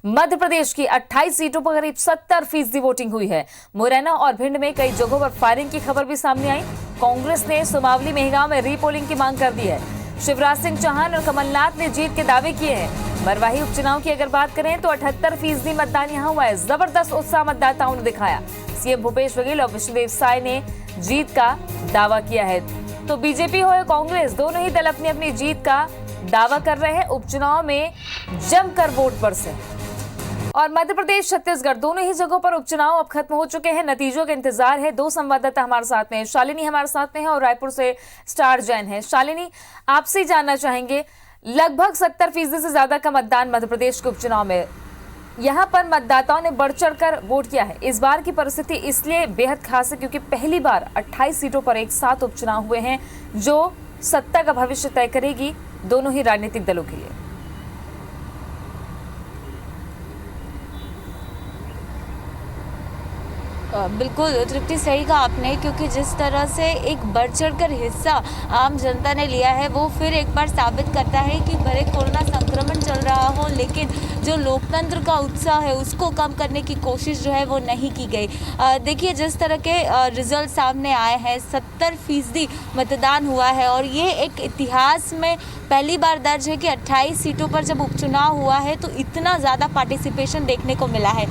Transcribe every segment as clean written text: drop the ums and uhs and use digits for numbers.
मध्य प्रदेश की 28 सीटों पर करीब 70% वोटिंग हुई है। मुरैना और भिंड में कई जगहों पर फायरिंग की खबर भी सामने आई। कांग्रेस ने सुमावली मेहगांव में रीपोलिंग की मांग कर दी है। शिवराज सिंह चौहान और कमलनाथ ने जीत के दावे किए हैं। मरवाही उपचुनाव की अगर बात करें तो 78% मतदान यहां हुआ है। जबरदस्त उत्साह मतदाताओं ने दिखाया। सीएम भूपेश बघेल और विष्णुदेव साय ने जीत का दावा किया है। तो बीजेपी हो या कांग्रेस, दोनों ही दल अपनी अपनी जीत का दावा कर रहे हैं। उपचुनाव में जमकर वोट बरसे। और मध्य प्रदेश, छत्तीसगढ़ दोनों ही जगहों पर उपचुनाव अब खत्म हो चुके हैं। नतीजों का इंतजार है। दो संवाददाता हमारे साथ में, शालिनी हमारे साथ में है और रायपुर से स्टार जैन है। शालिनी, आपसे जानना चाहेंगे, लगभग 70% से ज्यादा का मतदान मध्य प्रदेश के उपचुनाव में, यहां पर मतदाताओं ने बढ़ चढ़कर वोट किया है। इस बार की परिस्थिति इसलिए बेहद खास है क्योंकि पहली बार 28 सीटों पर एक साथ उपचुनाव हुए हैं, जो सत्ता का भविष्य तय करेगी दोनों ही राजनीतिक दलों के लिए। बिल्कुल तृप्ति, सही कहा आपने, क्योंकि जिस तरह से एक बढ़ चढ़कर हिस्सा आम जनता ने लिया है वो फिर एक बार साबित करता है कि भले कोरोना संक्रमण चल रहा हो लेकिन जो लोकतंत्र का उत्साह है उसको कम करने की कोशिश जो है वो नहीं की गई। देखिए, जिस तरह के रिजल्ट सामने आए हैं, 70% मतदान हुआ है और ये एक इतिहास में पहली बार दर्ज है कि 28 सीटों पर जब उपचुनाव हुआ है तो इतना ज़्यादा पार्टिसिपेशन देखने को मिला है।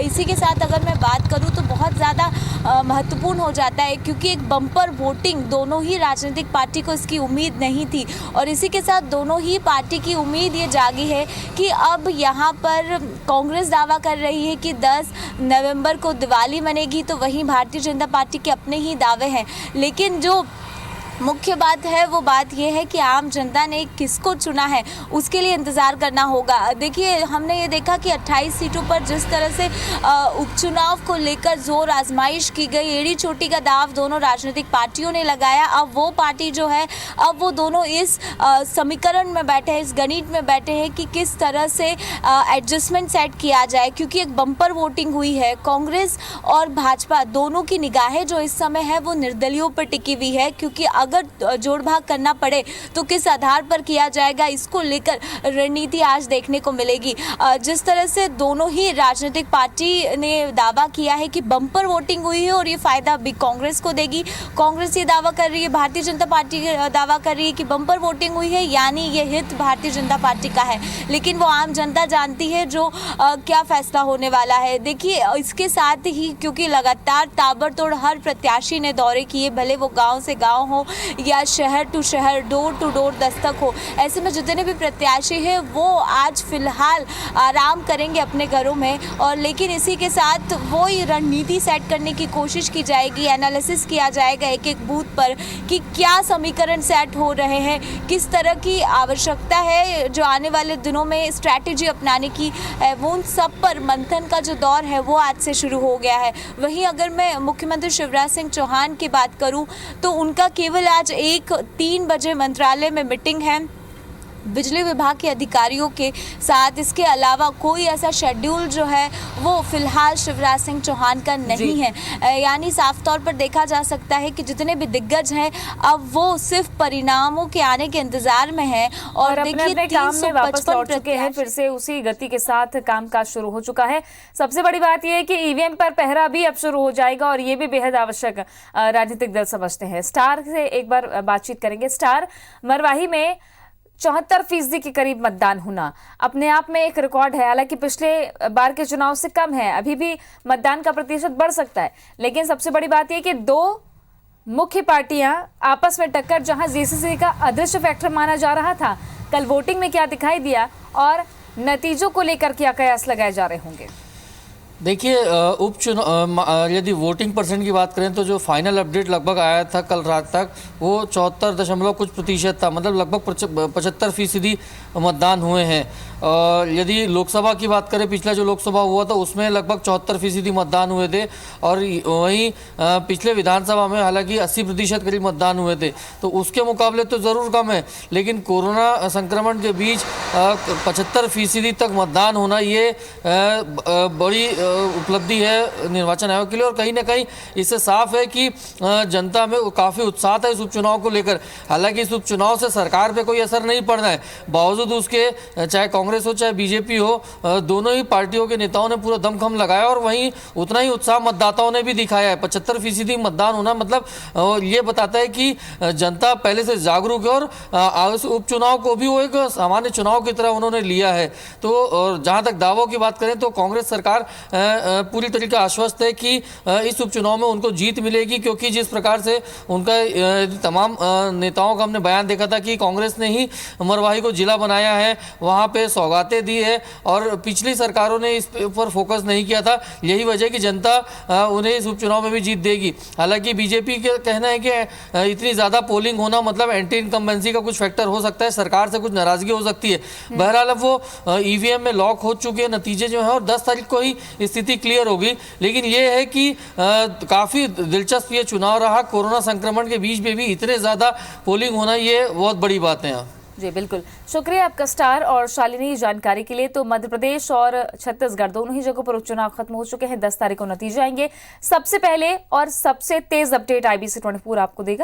इसी के साथ अगर मैं बात करूँ तो बहुत ज़्यादा महत्वपूर्ण हो जाता है क्योंकि एक बम्पर वोटिंग दोनों ही राजनीतिक पार्टी को इसकी उम्मीद नहीं थी और इसी के साथ दोनों ही पार्टी की उम्मीद ये जागी है कि अब यहाँ पर कांग्रेस दावा कर रही है कि 10 नवंबर को दिवाली मनेगी, तो वहीं भारतीय जनता पार्टी के अपने ही दावे हैं। लेकिन जो मुख्य बात है वो बात यह है कि आम जनता ने किसको चुना है उसके लिए इंतज़ार करना होगा। देखिए, हमने ये देखा कि 28 सीटों पर जिस तरह से उपचुनाव को लेकर जोर आजमाइश की गई, एड़ी चोटी का दाव दोनों राजनीतिक पार्टियों ने लगाया। अब वो पार्टी जो है, अब वो दोनों इस समीकरण में बैठे हैं, इस गणित में बैठे हैं कि किस तरह से एडजस्टमेंट सेट किया जाए, क्योंकि एक बम्पर वोटिंग हुई है। कांग्रेस और भाजपा दोनों की निगाहें जो इस समय है वो निर्दलीयों पर टिकी हुई है, क्योंकि अगर जोड़ भाग करना पड़े तो किस आधार पर किया जाएगा, इसको लेकर रणनीति आज देखने को मिलेगी। जिस तरह से दोनों ही राजनीतिक पार्टी ने दावा किया है कि बम्पर वोटिंग हुई है और ये फायदा भी कांग्रेस को देगी। कांग्रेस ये दावा कर रही है, भारतीय जनता पार्टी दावा कर रही है कि बम्पर वोटिंग हुई है यानी ये हित भारतीय जनता पार्टी का है, लेकिन वो आम जनता जानती है जो क्या फैसला होने वाला है। देखिए, इसके साथ ही क्योंकि लगातार ताबड़तोड़ हर प्रत्याशी ने दौरे किए, भले वो गाँव से गाँव हो या शहर टू शहर, डोर टू डोर दस्तक हो, ऐसे में जितने भी प्रत्याशी हैं वो आज फिलहाल आराम करेंगे अपने घरों में। और लेकिन इसी के साथ वो ही रणनीति सेट करने की कोशिश की जाएगी, एनालिसिस किया जाएगा एक एक बूथ पर कि क्या समीकरण सेट हो रहे हैं, किस तरह की आवश्यकता है जो आने वाले दिनों में स्ट्रैटेजी अपनाने की, वो उन सब पर मंथन का जो दौर है वो आज से शुरू हो गया है। वहीं अगर मैं मुख्यमंत्री शिवराज सिंह चौहान की बात करूँ तो उनका केवल आज 3 बजे मंत्रालय में मीटिंग है बिजली विभाग के अधिकारियों के साथ। इसके अलावा कोई ऐसा शेड्यूल जो है वो फिलहाल शिवराज सिंह चौहान का नहीं है। यानी साफ तौर पर देखा जा सकता है कि जितने भी दिग्गज हैं अब वो सिर्फ परिणामों के आने के इंतजार में हैं और अपने काम में वापस लौट चुके हैं। फिर से उसी गति के साथ कामकाज शुरू हो चुका है। सबसे बड़ी बात यह है कि ईवीएम पर पहरा भी अब शुरू हो जाएगा और ये भी बेहद आवश्यक राजनीतिक दल समझते हैं। स्टार से एक बार बातचीत करेंगे। स्टार, मरवाही में 74% के करीब मतदान होना अपने आप में एक रिकॉर्ड है। हालांकि पिछले बार के चुनाव से कम है, अभी भी मतदान का प्रतिशत बढ़ सकता है, लेकिन सबसे बड़ी बात यह कि दो मुख्य पार्टियां आपस में टक्कर, जहां जीसीसी का अदृश्य फैक्टर माना जा रहा था, कल वोटिंग में क्या दिखाई दिया और नतीजों को लेकर क्या कयास लगाए जा रहे होंगे? देखिए, उपचुनाव यदि वोटिंग परसेंट की बात करें तो जो फाइनल अपडेट लगभग आया था कल रात तक वो 74 कुछ प्रतिशत था, मतलब लगभग 75% मतदान हुए हैं। और यदि लोकसभा की बात करें, पिछला जो लोकसभा हुआ था उसमें लगभग 74% मतदान हुए थे और वहीं पिछले विधानसभा में हालांकि 80% करीब मतदान हुए थे, तो उसके मुकाबले तो ज़रूर कम है। लेकिन कोरोना संक्रमण के बीच 75% तक मतदान होना ये बड़ी उपलब्धि है निर्वाचन आयोग के लिए और कहीं ना कहीं इससे साफ है कि जनता में काफ़ी उत्साह था इस उपचुनाव को लेकर। हालांकि इस उपचुनाव से सरकार पे कोई असर नहीं पड़ना है, बावजूद उसके चाहे कांग्रेस हो चाहे बीजेपी हो, दोनों ही पार्टियों के नेताओं ने पूरा दमखम लगाया और वहीं उतना ही उत्साह मतदाताओं ने भी दिखाया है। 75% मतदान होना मतलब ये बताता है कि जनता पहले से जागरूक है और इस उपचुनाव को भी वो एक सामान्य चुनाव की तरह उन्होंने लिया है। तो जहां तक दावों की बात करें तो कांग्रेस सरकार पूरी तरीके आश्वस्त है कि इस उपचुनाव में उनको जीत मिलेगी, क्योंकि जिस प्रकार से उनका तमाम नेताओं का हमने बयान देखा था कि कांग्रेस ने ही मरवाही को जिला बनाया है, वहां पे सौगातें दी है और पिछली सरकारों ने इस पर फोकस नहीं किया था। यही वजह कि जनता उन्हें इस उपचुनाव में भी जीत देगी। हालांकि बीजेपी का कहना है कि इतनी ज़्यादा पोलिंग होना मतलब एंटी इनकम्बेंसी का कुछ फैक्टर हो सकता है, सरकार से कुछ नाराजगी हो सकती है। बहरहाल अब वो ईवीएम में लॉक हो चुके हैं नतीजे जो है और 10 तारीख को ही स्थिति क्लियर होगी। लेकिन ये है कि काफ़ी दिलचस्प ये चुनाव रहा। कोरोना संक्रमण के बीच में भी इतने ज़्यादा पोलिंग होना ये बहुत बड़ी बात है। जी बिल्कुल, शुक्रिया आपका स्टार और शालिनी जानकारी के लिए। तो मध्य प्रदेश और छत्तीसगढ़ दोनों ही जगहों पर उपचुनाव खत्म हो चुके हैं। 10 तारीख को नतीजे आएंगे। सबसे पहले और सबसे तेज अपडेट IBC 24 आपको देगा।